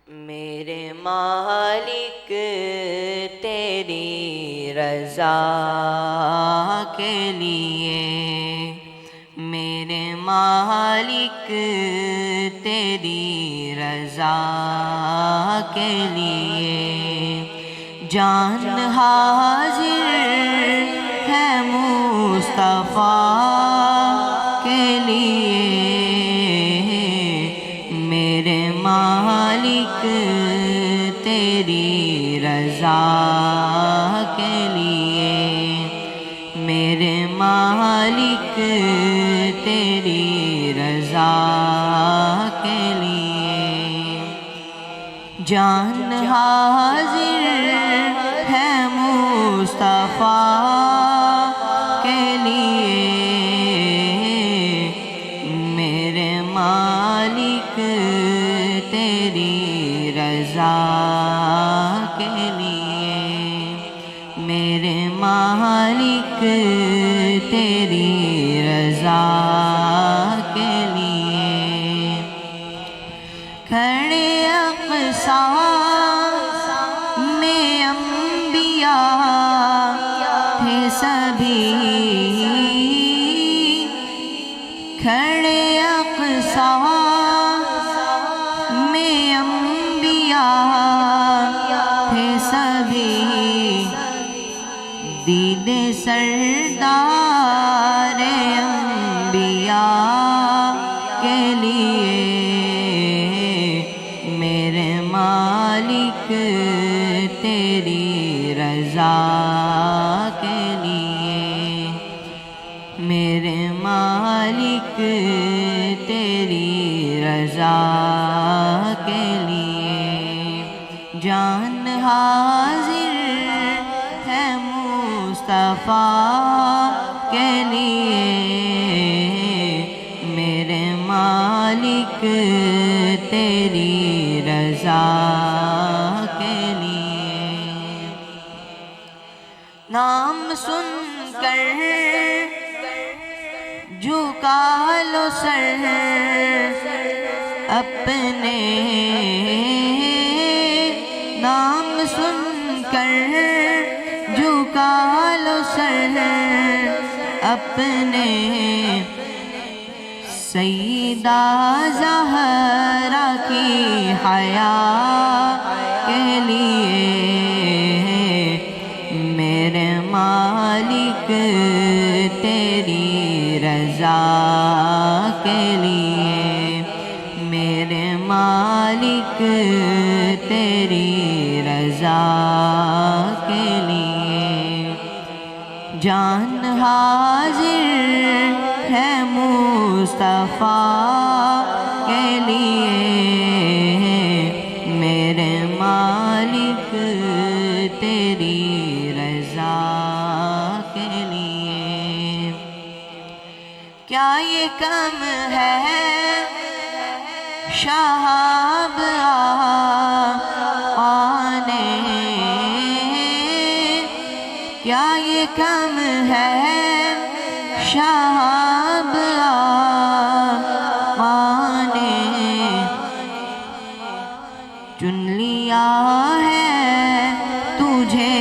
میرے مالک تیری رضا کے لیے، میرے مالک تیری رضا کے لیے جان حاضر ہے مصطفیٰ کے لیے، میرے مالک تیری رضا کے لیے، میرے مالک تیری رضا کے لیے جان حاضر ہے مصطفیٰ کے لیے، میرے مالک تیری رضا کے لیے، میرے مالک تیری رضا کے لیے کھڑے اقصیٰ میں انبیاء تھے سبھی، کھڑے اقصیٰ میں انبیاء تھے سبھی، دید سردار انبیاء کے لیے، میرے مالک تیری رضا کے لیے، میرے مالک تیری رضا کے لیے جان حاضر ہے مصطفیٰ کے لیے، میرے مالک تیری رضا کے لیے نام سن کر جھکا لو سر اپنے، نام سن کر جھکا لو سر اپنے، سیدہ زہرا کی حیا کے لیے، میرے مالک تیری رضا کے لیے، میرے مالک تیری رضا کے لیے جان حاضر ہے مصطفیٰ کے لیے، میرے مالک تیری رضا کے لیے کیا یہ کم ہے شہاب آنے، کیا یہ کم ہے شہاب آنے، چن لیا ہے تجھے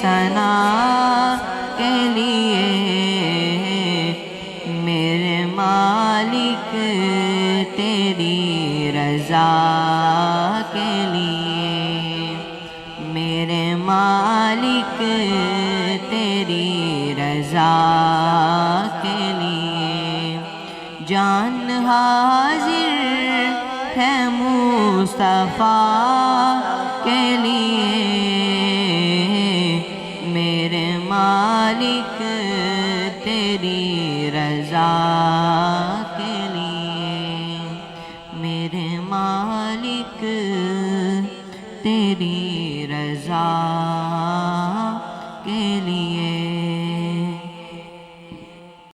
ثنا کے لیے، میرے مالک تیری رضا کے لیے، میرے مالک تیری رضا کے لیے جان حاضر ہے مصطفیٰ کے لیے، میرے مالک تیری رضا کے لیے، میرے مالک تیری رضا